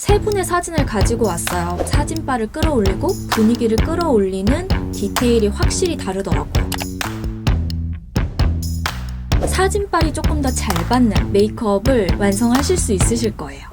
세 분의 사진을 가지고 왔어요. 사진바를 끌어올리고 분위기를 끌어올리는 디테일이 확실히 다르더라고요. 사진빨이 조금 더 잘 받는 메이크업을 완성하실 수 있으실 거예요.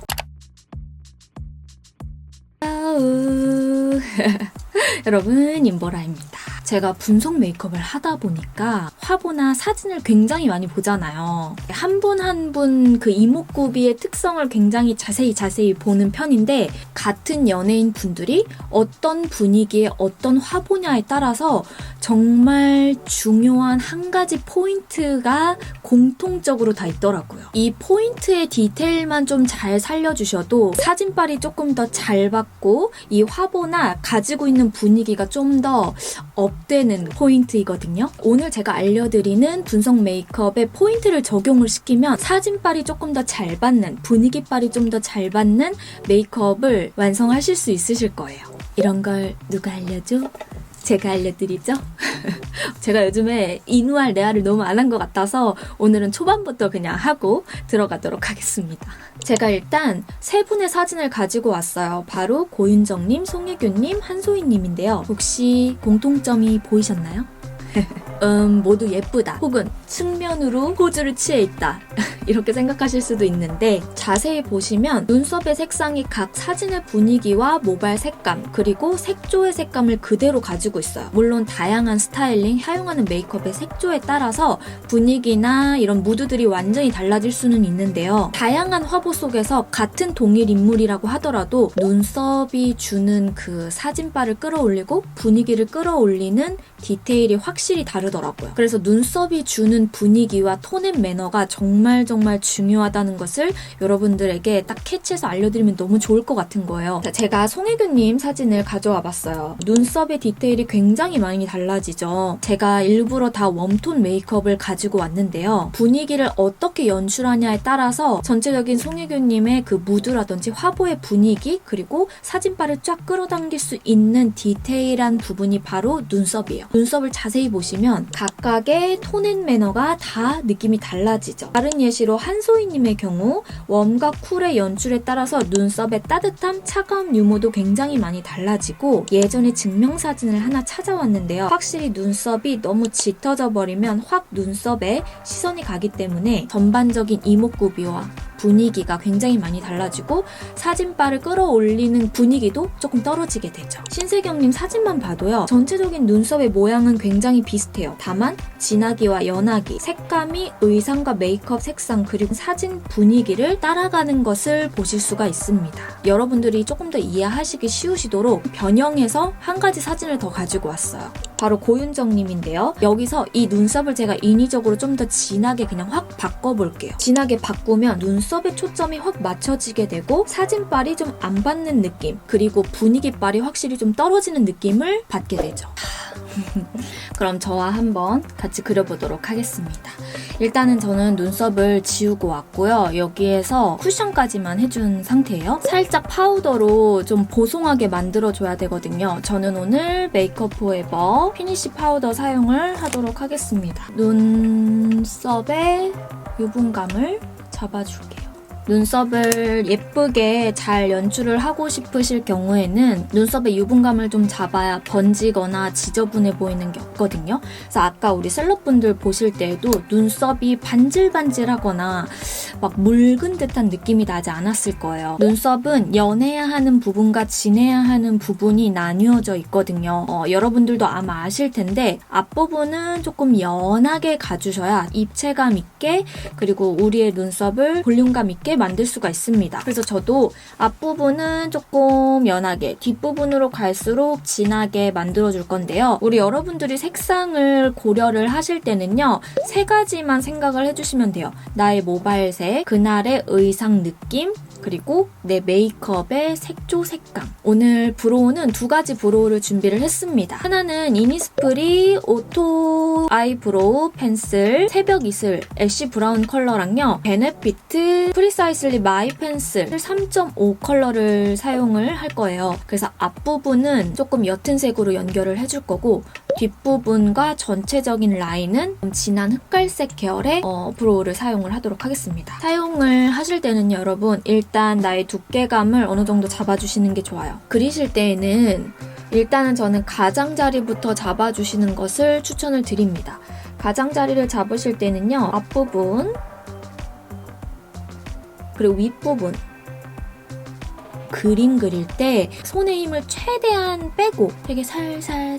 여러분, 인보라입니다. 제가 분석 메이크업을 하다 보니까 화보나 사진을 굉장히 많이 보잖아요. 한 분 한 분 그 이목구비의 특성을 굉장히 자세히 보는 편인데, 같은 연예인 분들이 어떤 분위기에 어떤 화보냐에 따라서 정말 중요한 한 가지 포인트가 공통적으로 다 있더라고요. 이 포인트의 디테일만 좀 잘 살려주셔도 사진빨이 조금 더 잘 받고 이 화보나 가지고 있는 분위기가 좀 더 업되는 포인트이거든요. 오늘 제가 알려드리는 분석 메이크업에 포인트를 적용을 시키면 사진빨이 조금 더 잘 받는, 분위기빨이 좀 더 잘 받는 메이크업을 완성하실 수 있으실 거예요. 이런 걸 누가 알려줘? 제가 알려드리죠? 제가 요즘에 이누알 레알을 너무 안 한 것 같아서 오늘은 초반부터 그냥 하고 들어가도록 하겠습니다. 제가 일단 세 분의 사진을 가지고 왔어요. 바로 고윤정님, 송혜교님, 한소희님인데요. 혹시 공통점이 보이셨나요? 모두 예쁘다, 혹은 측면으로 포즈를 취해 있다 이렇게 생각하실 수도 있는데, 자세히 보시면 눈썹의 색상이 각 사진의 분위기와 모발 색감 그리고 색조의 색감을 그대로 가지고 있어요. 물론 다양한 스타일링, 사용하는 메이크업의 색조에 따라서 분위기나 이런 무드들이 완전히 달라질 수는 있는데요. 다양한 화보 속에서 같은 동일 인물이라고 하더라도 눈썹이 주는 그 사진빨을 끌어올리고 분위기를 끌어올리는 디테일이 확실히 다르더라고요. 그래서 눈썹이 주는 분위기와 톤앤 매너가 정말 중요하다는 것을 여러분들에게 딱 캐치해서 알려드리면 너무 좋을 것 같은 거예요. 자, 제가 송혜교님 사진을 가져와 봤어요. 눈썹의 디테일이 굉장히 많이 달라지죠. 제가 일부러 다 웜톤 메이크업을 가지고 왔는데요. 분위기를 어떻게 연출하냐에 따라서 전체적인 송혜교님의 그 무드라든지 화보의 분위기, 그리고 사진빨을 쫙 끌어당길 수 있는 디테일한 부분이 바로 눈썹이에요. 눈썹을 자세히 보시면 각각의 톤앤 매너가 다 느낌이 달라지죠. 다른 예시로 한소희님의 경우 웜과 쿨의 연출에 따라서 눈썹의 따뜻함, 차가움 유무도 굉장히 많이 달라지고, 예전에 증명사진을 하나 찾아왔는데요. 확실히 눈썹이 너무 짙어져 버리면 확 눈썹에 시선이 가기 때문에 전반적인 이목구비와 분위기가 굉장히 많이 달라지고 사진빨을 끌어올리는 분위기도 조금 떨어지게 되죠. 신세경님 사진만 봐도요, 전체적인 눈썹의 모양은 굉장히 비슷해요. 다만 진하기와 연하기, 색감이 의상과 메이크업 색상 그리고 사진 분위기를 따라가는 것을 보실 수가 있습니다. 여러분들이 조금 더 이해하시기 쉬우시도록 변형해서 한 가지 사진을 더 가지고 왔어요. 바로 고윤정님인데요. 여기서 이 눈썹을 제가 인위적으로 좀 더 진하게 그냥 확 바꿔볼게요. 진하게 바꾸면 눈썹의 초점이 확 맞춰지게 되고 사진빨이 좀 안 받는 느낌, 그리고 분위기빨이 확실히 좀 떨어지는 느낌을 받게 되죠. 그럼 저와 한번 같이 그려보도록 하겠습니다. 일단은 저는 눈썹을 지우고 왔고요. 여기에서 쿠션까지만 해준 상태예요. 살짝 파우더로 좀 보송하게 만들어줘야 되거든요. 저는 오늘 메이크업포에버 피니쉬 파우더 사용을 하도록 하겠습니다. 눈썹의 유분감을 잡아줄게요. 눈썹을 예쁘게 잘 연출을 하고 싶으실 경우에는 눈썹의 유분감을 좀 잡아야 번지거나 지저분해 보이는 게 없거든요. 그래서 아까 우리 셀럽분들 보실 때에도 눈썹이 반질반질하거나 막 묽은 듯한 느낌이 나지 않았을 거예요. 눈썹은 연해야 하는 부분과 진해야 하는 부분이 나뉘어져 있거든요. 여러분들도 아마 아실 텐데 앞부분은 조금 연하게 가주셔야 입체감 있게, 그리고 우리의 눈썹을 볼륨감 있게 만들 수가 있습니다. 그래서 저도 앞부분은 조금 연하게, 뒷부분으로 갈수록 진하게 만들어줄 건데요. 우리 여러분들이 색상을 고려를 하실 때는요, 세 가지만 생각을 해주시면 돼요. 나의 모발색, 그날의 의상 느낌, 그리고 내 메이크업의 색조, 색감. 오늘 브로우는 두 가지 브로우를 준비를 했습니다. 하나는 이니스프리 오토아이브로우펜슬 새벽이슬 애쉬브라운 컬러랑요, 베네피트 프리사이슬리 프리사이슬리 마이펜슬 3.5 컬러를 사용을 할 거예요. 그래서 앞부분은 조금 옅은 색으로 연결을 해줄 거고 뒷부분과 전체적인 라인은 진한 흑갈색 계열의 브로우를 사용을 하도록 하겠습니다. 사용을 하실 때는 여러분 일단 나의 두께감을 어느 정도 잡아주시는 게 좋아요. 그리실 때에는 일단은 저는 가장자리부터 잡아주시는 것을 추천을 드립니다. 가장자리를 잡으실 때는요. 앞부분 그리고 윗부분 그림 그릴 때 손의 힘을 최대한 빼고 되게 살살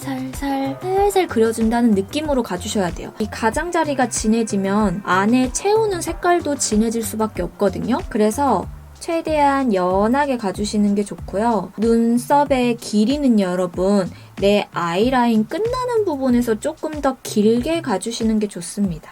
그려준다는 느낌으로 가주셔야 돼요. 이 가장자리가 진해지면 안에 채우는 색깔도 진해질 수밖에 없거든요. 그래서 최대한 연하게 가주시는 게 좋고요. 눈썹의 길이는 여러분 내 아이라인 끝나는 부분에서 조금 더 길게 가주시는 게 좋습니다.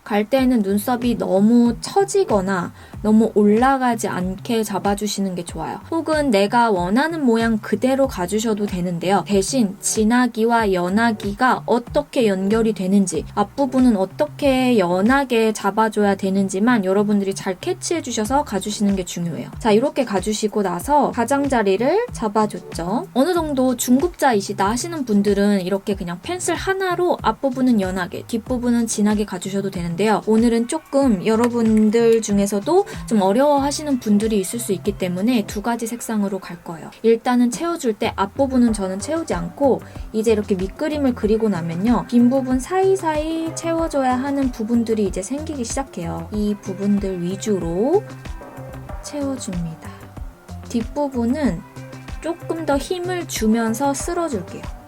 갈 때는 눈썹이 너무 처지거나 너무 올라가지 않게 잡아주시는 게 좋아요. 혹은 내가 원하는 모양 그대로 가주셔도 되는데요. 대신 진하기와 연하기가 어떻게 연결이 되는지 앞부분은 어떻게 연하게 잡아줘야 되는지만 여러분들이 잘 캐치해주셔서 가주시는 게 중요해요. 자, 이렇게 가주시고 나서 가장자리를 잡아줬죠. 어느 정도 중급자이시다 하시는 분들은 이렇게 그냥 펜슬 하나로 앞부분은 연하게 뒷부분은 진하게 가주셔도 되는데요. 오늘은 조금 여러분들 중에서도 좀 어려워하시는 분들이 있을 수 있기 때문에 두 가지 색상으로 갈 거예요. 일단은 채워줄 때 앞부분은 저는 채우지 않고 이제 이렇게 밑그림을 그리고 나면요. 빈 부분 사이사이 채워줘야 하는 부분들이 이제 생기기 시작해요. 이 부분들 위주로 채워줍니다. 뒷부분은 조금 더 힘을 주면서 쓸어줄게요.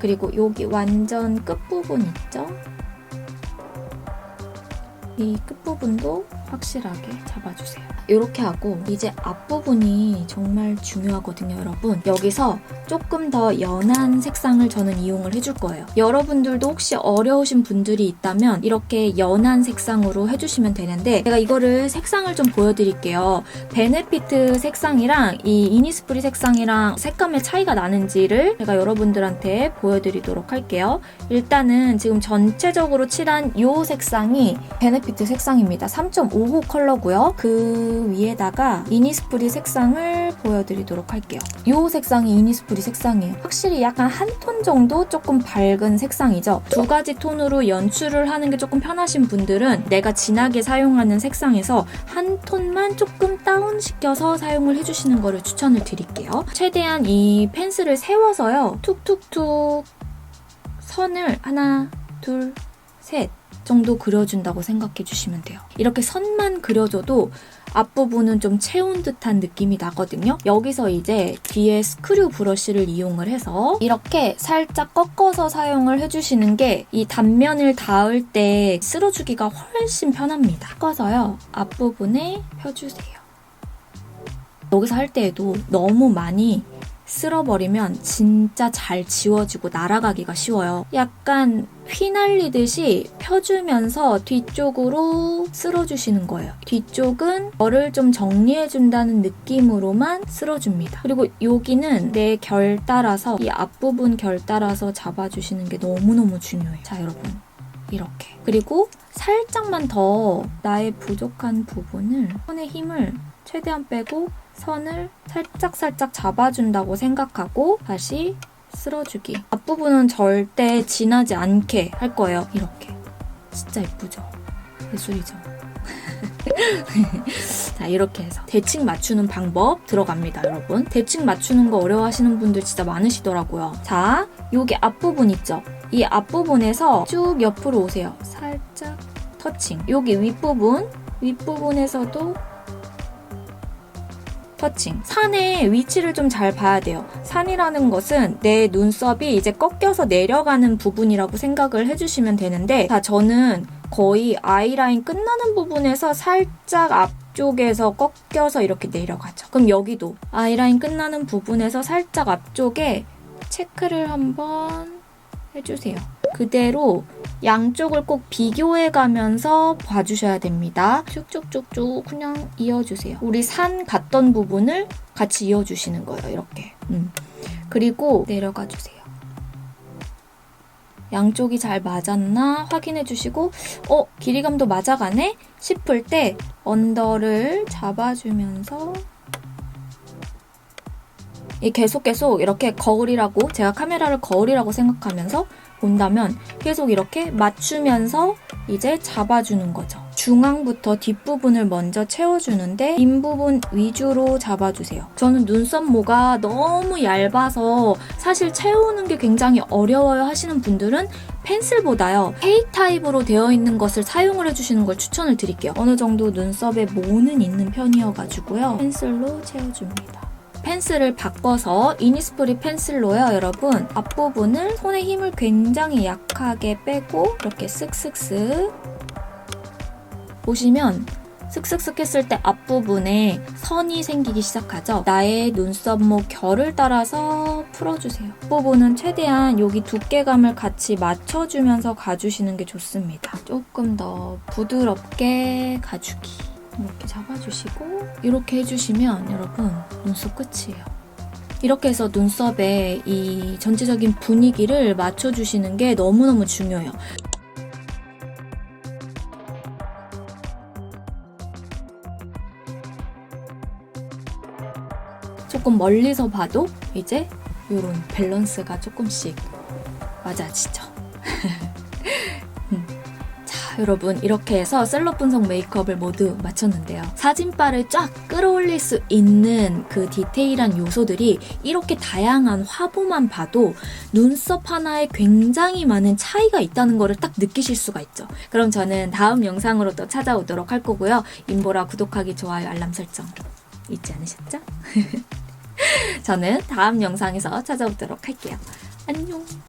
그리고 여기 완전 끝부분 있죠? 이 끝부분도 확실하게 잡아주세요. 이렇게 하고 이제 앞부분이 정말 중요하거든요, 여러분. 여기서 조금 더 연한 색상을 저는 이용을 해줄 거예요. 여러분들도 혹시 어려우신 분들이 있다면 이렇게 연한 색상으로 해주시면 되는데 제가 이거를 색상을 좀 보여드릴게요. 베네피트 색상이랑 이 이니스프리 색상이랑 색감의 차이가 나는지를 제가 여러분들한테 보여드리도록 할게요. 일단은 지금 전체적으로 칠한 이 색상이 베네피트 색상입니다. 3.55 컬러고요. 그 위에다가 이니스프리 색상을 보여드리도록 할게요. 이 색상이 이니스프리 색상이에요. 확실히 약간 한 톤 정도 조금 밝은 색상이죠. 두 가지 톤으로 연출을 하는 게 조금 편하신 분들은 내가 진하게 사용하는 색상에서 한 톤만 조금 다운시켜서 사용을 해주시는 거를 추천을 드릴게요. 최대한 이 펜슬을 세워서요. 툭툭툭 선을 하나, 둘, 셋 정도 그려준다고 생각해 주시면 돼요. 이렇게 선만 그려줘도 앞부분은 좀 채운 듯한 느낌이 나거든요. 여기서 이제 뒤에 스크류 브러쉬를 이용을 해서 이렇게 살짝 꺾어서 사용을 해주시는 게 이 단면을 닿을 때 쓸어주기가 훨씬 편합니다. 꺾어서요. 앞부분에 펴주세요. 여기서 할 때에도 너무 많이 쓸어버리면 진짜 잘 지워지고 날아가기가 쉬워요. 약간 휘날리듯이 펴주면서 뒤쪽으로 쓸어주시는 거예요. 뒤쪽은 저를 좀 정리해준다는 느낌으로만 쓸어줍니다. 그리고 여기는 내 결 따라서 이 앞부분 결 따라서 잡아주시는 게 너무너무 중요해요. 자, 여러분. 이렇게. 그리고 살짝만 더 나의 부족한 부분을 손의 힘을 최대한 빼고 선을 살짝 잡아준다고 생각하고 다시 쓸어주기. 앞부분은 절대 진하지 않게 할 거예요. 이렇게. 진짜 예쁘죠? 예술이죠? 자, 이렇게 해서 대칭 맞추는 방법 들어갑니다, 여러분. 대칭 맞추는 거 어려워하시는 분들 진짜 많으시더라고요. 자, 여기 앞부분 있죠? 이 앞부분에서 쭉 옆으로 오세요. 살짝 터칭. 여기 윗부분에서도 터칭. 산의 위치를 좀 잘 봐야 돼요. 산이라는 것은 내 눈썹이 이제 꺾여서 내려가는 부분이라고 생각을 해주시면 되는데 자, 저는 거의 아이라인 끝나는 부분에서 살짝 앞쪽에서 꺾여서 이렇게 내려가죠. 그럼 여기도 아이라인 끝나는 부분에서 살짝 앞쪽에 체크를 한번 해주세요. 그대로 양쪽을 꼭 비교해가면서 봐주셔야 됩니다. 쭉쭉쭉쭉 그냥 이어주세요. 우리 산 갔던 부분을 같이 이어주시는 거예요. 이렇게. 그리고 내려가 주세요. 양쪽이 잘 맞았나 확인해 주시고 길이감도 맞아가네 싶을 때 언더를 잡아주면서 계속 이렇게 거울이라고, 제가 카메라를 거울이라고 생각하면서 본다면 계속 이렇게 맞추면서 이제 잡아주는 거죠. 중앙부터 뒷부분을 먼저 채워주는데 윗부분 위주로 잡아주세요. 저는 눈썹모가 너무 얇아서 사실 채우는 게 굉장히 어려워요 하시는 분들은 펜슬보다요, K 타입으로 되어 있는 것을 사용을 해주시는 걸 추천을 드릴게요. 어느 정도 눈썹에 모는 있는 편이어가지고요. 펜슬로 채워줍니다. 펜슬을 바꿔서 이니스프리 펜슬로요, 여러분. 앞부분을 손의 힘을 굉장히 약하게 빼고 이렇게 쓱쓱쓱 보시면 쓱쓱쓱 했을 때 앞부분에 선이 생기기 시작하죠. 나의 눈썹모 결을 따라서 풀어주세요. 앞부분은 최대한 여기 두께감을 같이 맞춰주면서 가주시는 게 좋습니다. 조금 더 부드럽게 가주기. 이렇게 잡아주시고 이렇게 해주시면 여러분 눈썹 끝이에요. 이렇게 해서 눈썹에 이 전체적인 분위기를 맞춰주시는 게 너무너무 중요해요. 조금 멀리서 봐도 이제 이런 밸런스가 조금씩 맞아지죠. 자, 여러분 이렇게 해서 셀럽 분석 메이크업을 모두 마쳤는데요. 사진바를 쫙 끌어올릴 수 있는 그 디테일한 요소들이 이렇게 다양한 화보만 봐도 눈썹 하나에 굉장히 많은 차이가 있다는 거를 딱 느끼실 수가 있죠. 그럼 저는 다음 영상으로 또 찾아오도록 할 거고요. 인보라 구독하기, 좋아요, 알람 설정 잊지 않으셨죠? 저는 다음 영상에서 찾아오도록 할게요. 안녕!